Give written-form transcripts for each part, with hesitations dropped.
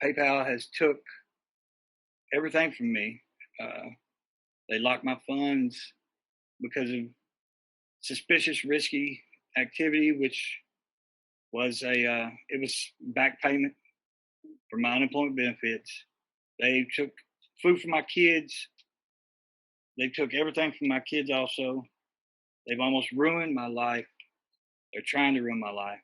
PayPal has took everything from me. They locked my funds because of suspicious, risky activity, which was it was back payment for my unemployment benefits. They took food from my kids. They took everything from my kids also. They've almost ruined my life. They're trying to ruin my life.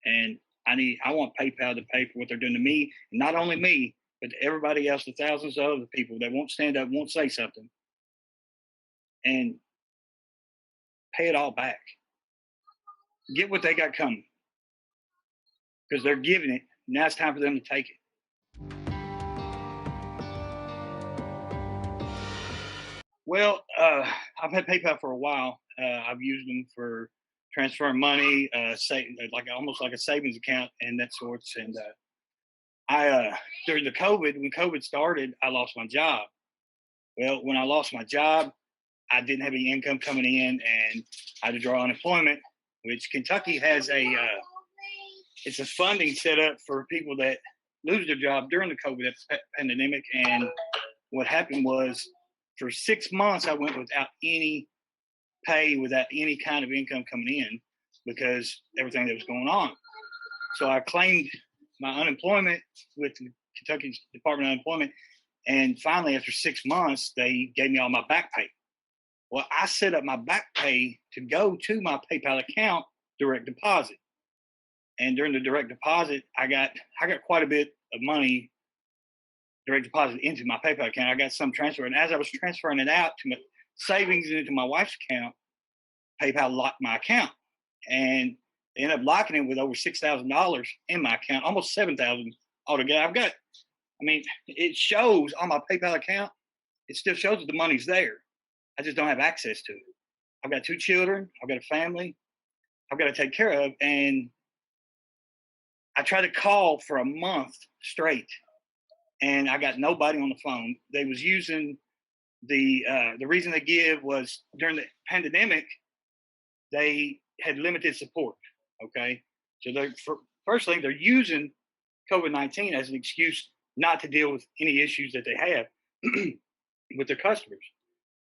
And I want PayPal to pay for what they're doing to me, and not only me, but to everybody else, the thousands of other people that won't stand up, won't say something, and pay it all back. Get what they got coming, because they're giving it. Now it's time for them to take it. Well, I've had PayPal for a while. I've used them for transferring money, like almost like a savings account and that sorts. And during when COVID started, I lost my job. Well, when I lost my job, I didn't have any income coming in, and I had to draw unemployment. Which Kentucky has it's a funding set up for people that lose their job during the COVID pandemic. And what happened was, for 6 months, I went without any pay, without any kind of income coming in, because everything that was going on. So I claimed my unemployment with the Kentucky Department of Unemployment. And finally, after 6 months, they gave me all my back pay. Well, I set up my back pay to go to my PayPal account, direct deposit. And during the direct deposit, I got quite a bit of money direct deposit into my PayPal account. I got some transfer. And as I was transferring it out to my savings and into my wife's account, PayPal locked my account. And they ended up locking it with over $6,000 in my account, almost $7,000 altogether. It shows on my PayPal account, it still shows that the money's there. I just don't have access to it. I've got 2 children. I've got a family I've got to take care of. And I tried to call for a month straight, and I got nobody on the phone. They was using the reason they give was during the pandemic, they had limited support. Okay, so first thing, they're using COVID-19 as an excuse not to deal with any issues that they have with their customers.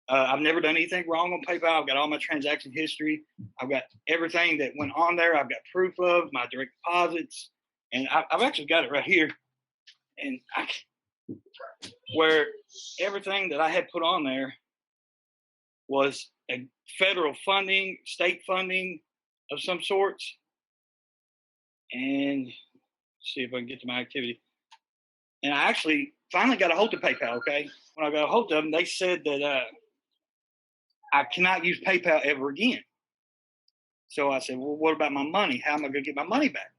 I've never done anything wrong on PayPal. I've got all my transaction history. I've got everything that went on there. I've got proof of my direct deposits, and I've actually got it right here. And where everything that I had put on there was a federal funding, state funding of some sorts. And see if I can get to my activity. And I actually finally got a hold of PayPal. Okay, when I got a hold of them, they said that I cannot use PayPal ever again. So I said, well, what about my money? How am I going to get my money back?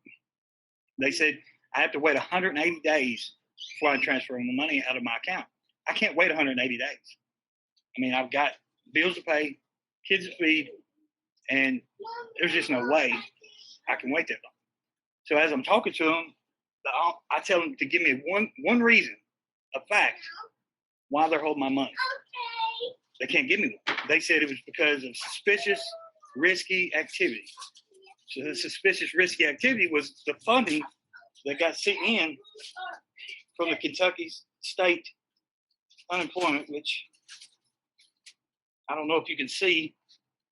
They said I have to wait 180 days before I transfer my money out of my account. I can't wait 180 days. I mean, I've got bills to pay, kids to feed, and there's just no way I can wait that long. So as I'm talking to them, I tell them to give me one reason, a fact, why they're holding my money. They can't give me one. They said it was because of suspicious, risky activity. So the suspicious, risky activity was the funding that got sent in from the Kentucky State Unemployment, which I don't know if you can see,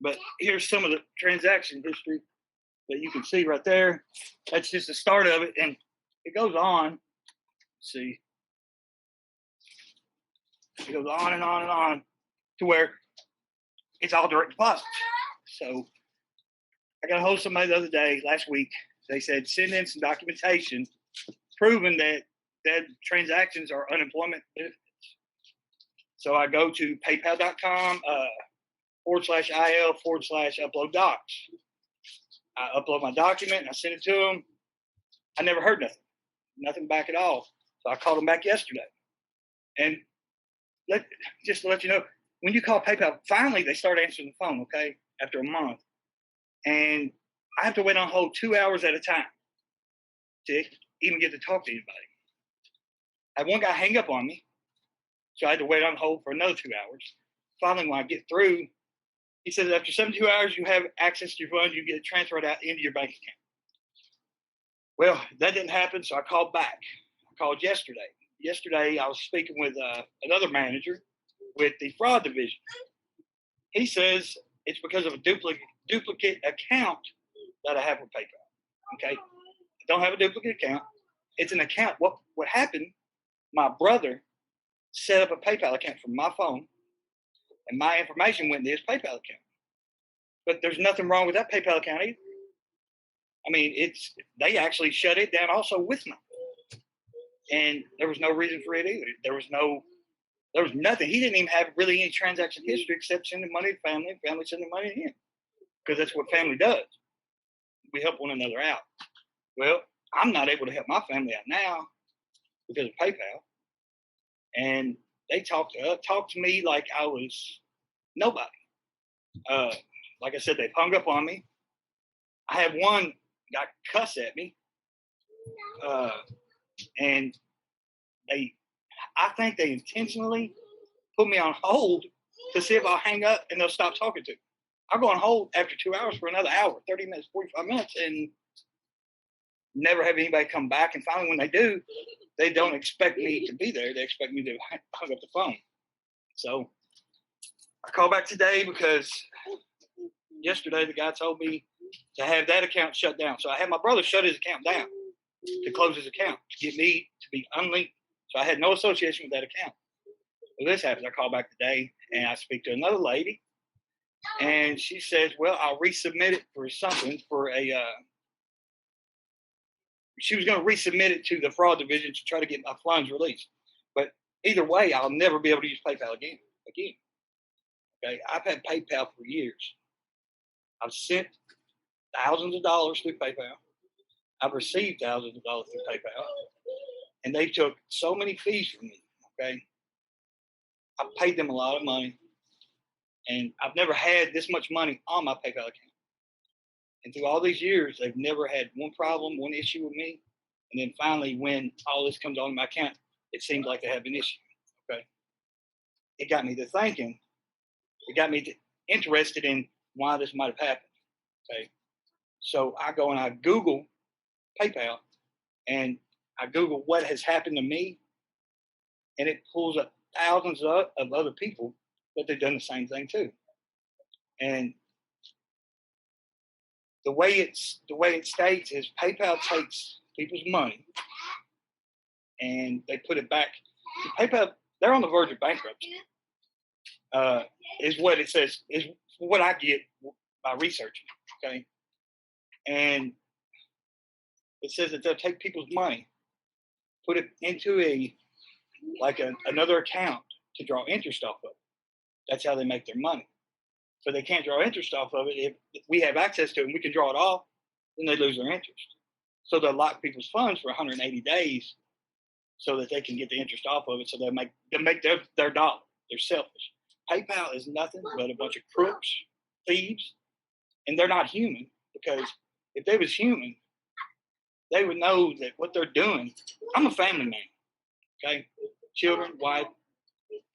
but here's some of the transaction history that you can see right there. That's just the start of it, and it goes on. Let's see. It goes on and on and on to where it's all direct deposit. So I got a hold of somebody the other day, last week. They said, send in some documentation proving that transactions are unemployment benefits. So I go to paypal.com /IL/upload docs. I upload my document and I send it to them. I never heard nothing back at all. So I called them back yesterday. And just to let you know, when you call PayPal, finally they start answering the phone, okay, after a month. And I have to wait on hold 2 hours at a time to even get to talk to anybody. I had one guy hang up on me, so I had to wait on hold for another 2 hours. Finally, when I get through, he says, after 72 hours, you have access to your funds, you get it transferred out into your bank account. Well, that didn't happen, so I called back. called yesterday. Yesterday, I was speaking with another manager with the fraud division. He says it's because of a duplicate account that I have with PayPal. Okay, I don't have a duplicate account. It's an account. What happened? My brother set up a PayPal account from my phone, and my information went to his PayPal account. But there's nothing wrong with that PayPal account either. I mean, they actually shut it down also with me, and there was no reason for it either. There was nothing. He didn't even have really any transaction history except sending money to family, and family sending money to him, because that's what family does. We help one another out. Well, I'm not able to help my family out now because of PayPal, and they talked to me like I was nobody. Like I said, they've hung up on me. I had one guy cuss at me, and I think they intentionally put me on hold to see if I'll hang up and they'll stop talking to me. I'll go on hold after 2 hours for another hour, 30 minutes, 45 minutes, and never have anybody come back. And finally, when they do, they don't expect me to be there. They expect me to hang up the phone. So I called back today because yesterday the guy told me to have that account shut down. So I had my brother shut his account down to close his account, to get me to be unlinked. So I had no association with that account. Well, this happens. I call back today and I speak to another lady, and she says, well, I'll resubmit it for something for she was going to resubmit it to the fraud division to try to get my funds released. But either way, I'll never be able to use PayPal again. Okay, I've had PayPal for years. I've sent thousands of dollars through PayPal. I've received thousands of dollars through PayPal. And they took so many fees from me, okay? I paid them a lot of money. And I've never had this much money on my PayPal account. And through all these years, they've never had one problem, one issue with me. And then finally, when all this comes on my account, it seems like they have an issue, okay? It got me to thinking. It got me interested in why this might have happened, okay? So I go and I Google PayPal, and I Google what has happened to me, and it pulls up thousands of other people that they've done the same thing too. And the way it states is PayPal takes people's money and they put it back. PayPal, they're on the verge of bankruptcy. Is what it says, is what I get by researching. Okay. And it says that they'll take people's money, put it into another account to draw interest off of it. That's how they make their money. So they can't draw interest off of it. If we have access to it and we can draw it off, then they lose their interest. So they'll lock people's funds for 180 days so that they can get the interest off of it. So they make their dollar. They're selfish. PayPal is nothing but a bunch of crooks, thieves, and they're not human, because if they was human, they would know that what they're doing. I'm a family man, okay? Children, wife.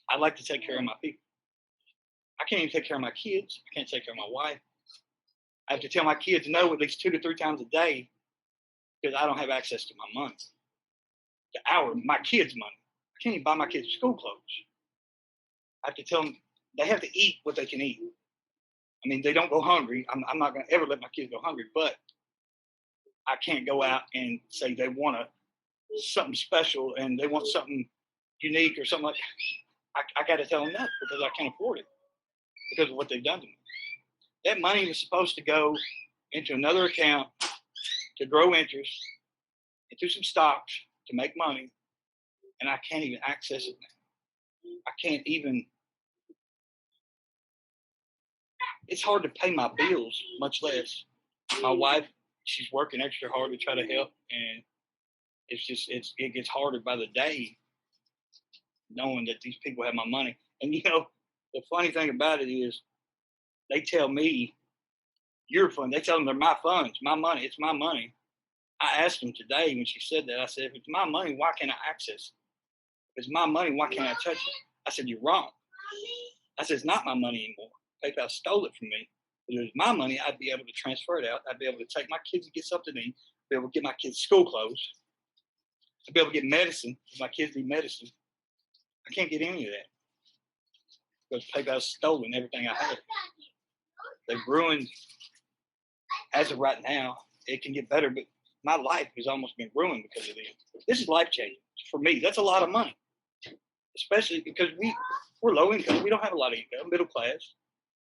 I like to take care of my people. I can't even take care of my kids. I can't take care of my wife. I have to tell my kids no at least 2 to 3 times a day because I don't have access to my money. My kids' money. I can't even buy my kids school clothes. I have to tell them they have to eat what they can eat. I mean, they don't go hungry. I'm not going to ever let my kids go hungry, but I can't go out and say they want something special and they want something unique or something like that. I got to tell them that because I can't afford it because of what they've done to me. That money was supposed to go into another account to grow interest, into some stocks to make money, and I can't even access it now. I can't even. It's hard to pay my bills, much less my wife. She's working extra hard to try to help, and it gets harder by the day knowing that these people have my money. And the funny thing about it is they tell me, your fund. They tell them they're my funds, my money. It's my money. I asked them today when she said that, I said, if it's my money, why can't I access it? If it's my money, why can't I touch it? I said, you're wrong. I said, it's not my money anymore. PayPal stole it from me. If it was my money, I'd be able to transfer it out. I'd be able to take my kids to get something to eat, be able to get my kids school clothes. to be able to get medicine. If my kids need medicine, I can't get any of that because PayPal's stolen everything I had. They've ruined, as of right now, it can get better, but my life has almost been ruined because of this. This is life-changing for me. That's a lot of money, especially because we're low income. We don't have a lot of income, middle class.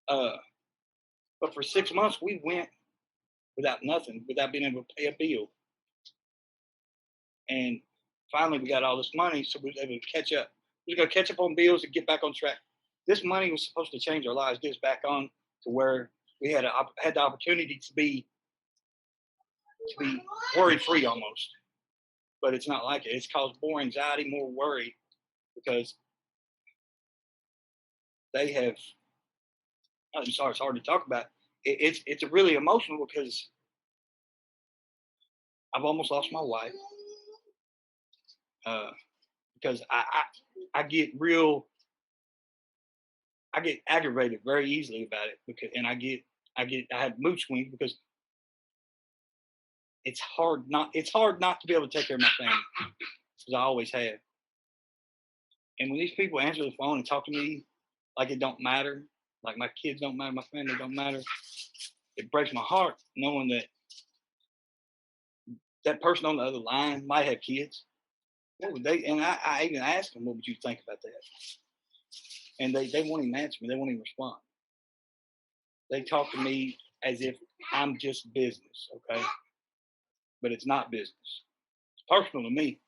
But for 6 months, we went without nothing, without being able to pay a bill. And finally, we got all this money, so we were able to catch up. We were going to catch up on bills and get back on track. This money was supposed to change our lives, get us back on to where we had the opportunity to be worry-free almost. But it's not like it. It's caused more anxiety, more worry, because they have. I'm sorry, it's hard to talk about. It's really emotional because I've almost lost my wife. Because I get aggravated very easily about it and I have mood swings because it's hard not to be able to take care of my family because I always have. And when these people answer the phone and talk to me like it don't matter, like my kids don't matter, my family don't matter, it breaks my heart knowing that that person on the other line might have kids. What would they? And I even asked them, "What would you think about that?" And they won't even answer me. They won't even respond. They talk to me as if I'm just business, okay? But it's not business. It's personal to me.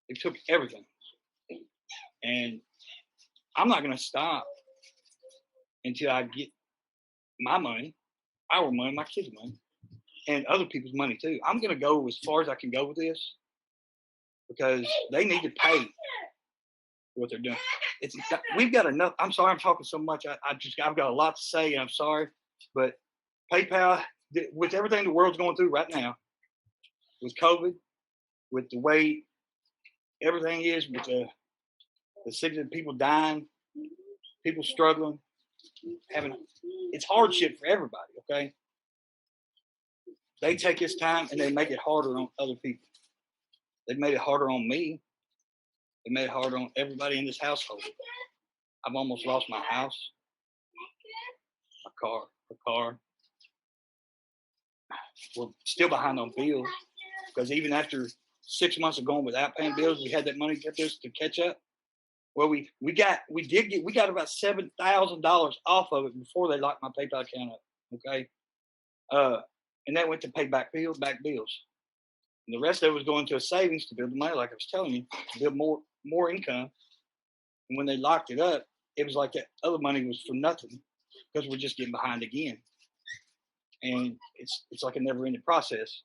They took everything, and I'm not going to stop until I get my money, our money, my kids' money, and other people's money too. I'm going to go as far as I can go with this because they need to pay for what they're doing. We've got enough. I'm sorry I'm talking so much. I've got a lot to say, and I'm sorry, but PayPal, with everything the world's going through right now, with COVID, with the way everything is, with the sick of people dying, people struggling, it's hardship for everybody, okay? They take this time and they make it harder on other people. They've made it harder on me. They made it harder on everybody in this household. I've almost lost my house, my car. We're still behind on bills because even after 6 months of going without paying bills, we had that money to catch up. Well, we got about $7,000 off of it before they locked my PayPal account up. Okay, and that went to pay back bills. And the rest of it was going to a savings to build the money, like I was telling you, to build more income. And when they locked it up, it was like that other money was for nothing because we're just getting behind again. And it's like a never-ending process.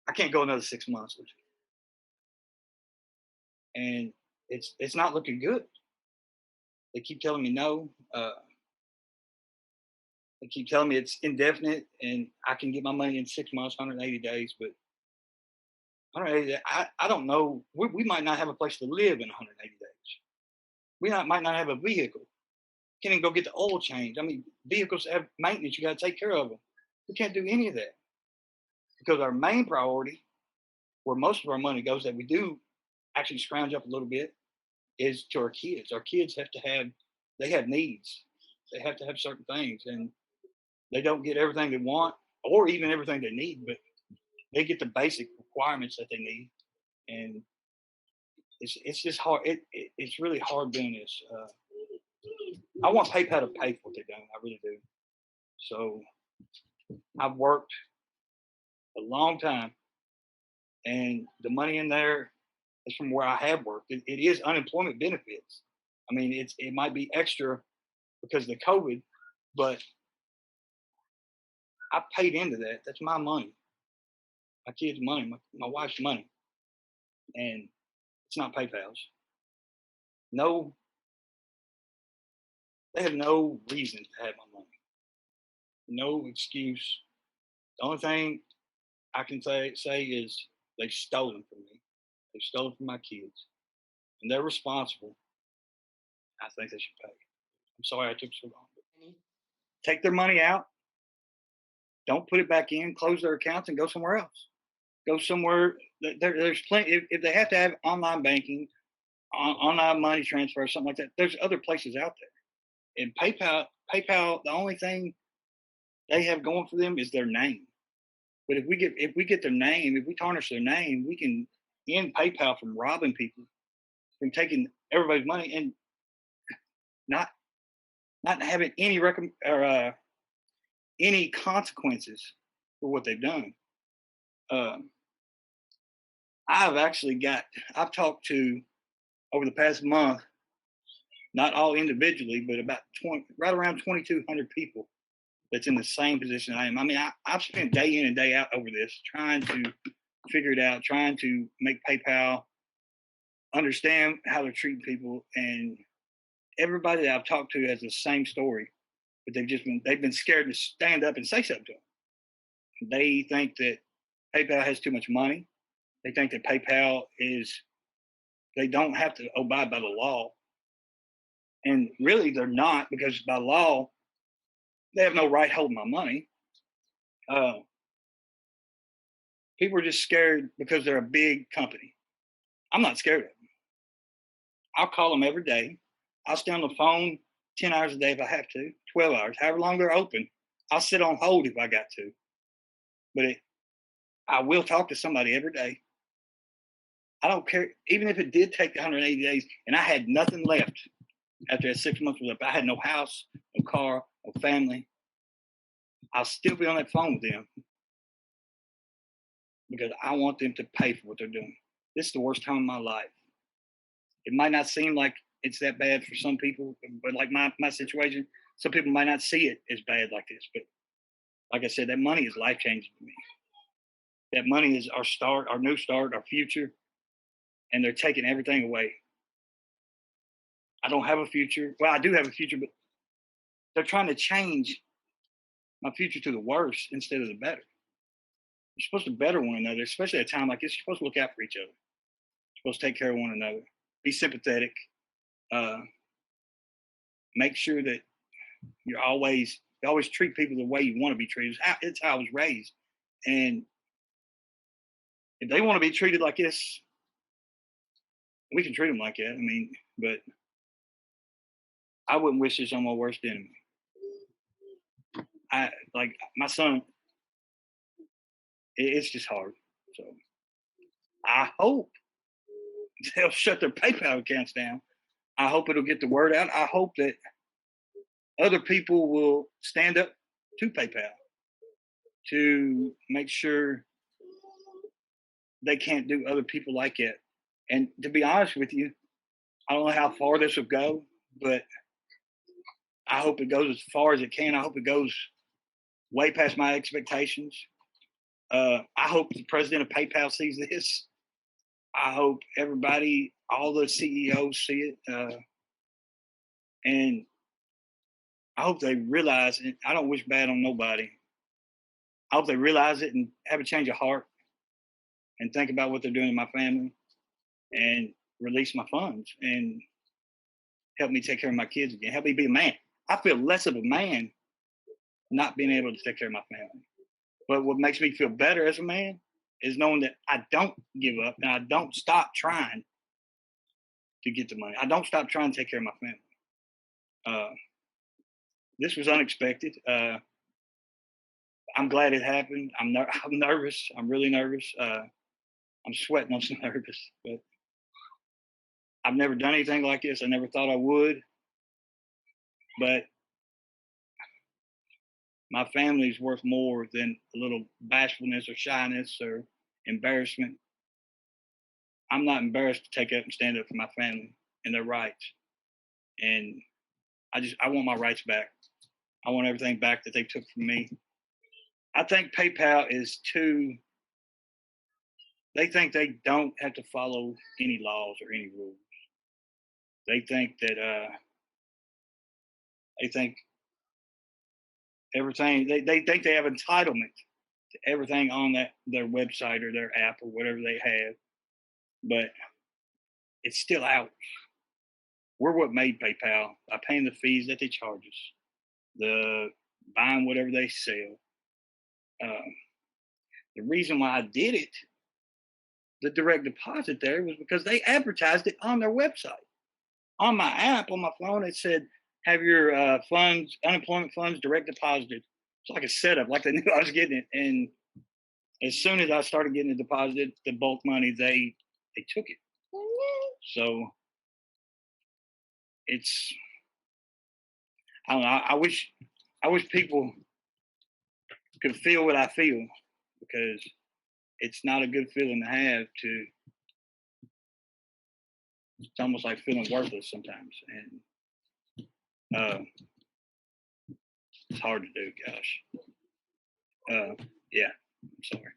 I can't go another 6 months with you. And it's not looking good. They keep telling me no. They keep telling me it's indefinite and I can get my money in 6 months, 180 days. But 180 days, I don't know. We might not have a place to live in 180 days. We might not have a vehicle. Can't even go get the oil change. I mean, vehicles have maintenance. You got to take care of them. We can't do any of that because our main priority, where most of our money goes, that we do actually scrounge up a little bit, is to our kids. Our kids they have needs. They have to have certain things, and they don't get everything they want or even everything they need, but they get the basic requirements that they need. And it's just hard. It's really hard doing this. I want PayPal to pay for what they've done. I really do. So I've worked a long time, and the money in there is from where I have worked. It is unemployment benefits. I mean, it might be extra because of the COVID, but I paid into that. That's my money, my kids' money, my wife's money, and it's not PayPal's. No, they have no reason to have my money. No excuse. The only thing I can say is they've stolen from me. They've stolen from my kids, and they're responsible. I think they should pay. I'm sorry I took so long. Take their money out. Don't put it back in. Close their accounts and go somewhere else. Go somewhere there's plenty. If they have to have online banking, online money transfer, or something like that, there's other places out there. And PayPal, the only thing they have going for them is their name. But if we get their name, if we tarnish their name, we can end PayPal from robbing people, from taking everybody's money, and not not having any consequences for what they've done. Um, I've talked to, over the past month, not all individually, but about 20, right around 2,200 people that's in the same position I am. I mean, I've spent day in and day out over this, trying to figure it out, trying to make PayPal understand how they're treating people, and everybody that I've talked to has the same story, but they've been scared to stand up and say something to them. They think that PayPal has too much money. They think that they don't have to abide by the law. And really, they're not, because by law, they have no right holding my money. Uh, People are just scared because they're a big company. I'm not scared of them. I'll call them every day. I'll stay on the phone 10 hours a day if I have to, 12 hours, however long they're open. I'll sit on hold if I got to. But I will talk to somebody every day. I don't care, even if it did take 180 days and I had nothing left after that 6 months was up. I had no house, no car, no family. I'll still be on that phone with them because I want them to pay for what they're doing. This is the worst time of my life. It might not seem like it's that bad for some people, but like my situation, some people might not see it as bad like this. But like I said, that money is life changing to me. That money is our start, our new start, our future, and they're taking everything away. I don't have a future. Well, I do have a future, but they're trying to change my future to the worse instead of the better. You're supposed to better one another, especially at a time like this. You're supposed to look out for each other. You're supposed to take care of one another. Be sympathetic. Uh, Make sure that you always treat people the way you want to be treated. It's how I was raised. And if they want to be treated like this, we can treat them like that. I mean, but I wouldn't wish this on my worst enemy. I like my son. It's just hard. So I hope they'll shut their PayPal accounts down. I hope it'll get the word out. I hope that other people will stand up to PayPal to make sure they can't do other people like it. And to be honest with you, I don't know how far this will go, but I hope it goes as far as it can. I hope it goes way past my expectations. I hope the president of PayPal sees this. I hope everybody, all the CEOs see it. And I hope they realize it. I don't wish bad on nobody. I hope they realize it and have a change of heart and think about what they're doing to my family and release my funds and help me take care of my kids again. Help me be a man. I feel less of a man not being able to take care of my family. But what makes me feel better as a man is knowing that I don't give up and I don't stop trying to get the money. I don't stop trying to take care of my family. This was unexpected. I'm glad it happened. I'm nervous. I'm really nervous. I'm sweating. I'm so nervous. But I've never done anything like this. I never thought I would. But my family is worth more than a little bashfulness or shyness or embarrassment. I'm not embarrassed to take up and stand up for my family and their rights. And I want my rights back. I want everything back that they took from me. I think PayPal is they think they don't have to follow any laws or any rules. They think that they think everything they think they have entitlement to everything on their website or their app or whatever they have, but it's still ours. We're what made PayPal by paying the fees that they charge us, the buying whatever they sell. The reason why I did it, the direct deposit there was because they advertised it on their website. On my app on my phone, it said, "Have your funds, unemployment funds, direct deposited." It's like a setup, like they knew I was getting it. And as soon as I started getting it deposited, the bulk money, they took it. So it's I don't know. I wish people could feel what I feel, because it's not a good feeling to have. To It's almost like feeling worthless sometimes, and it's hard to do. Gosh, yeah. I'm sorry.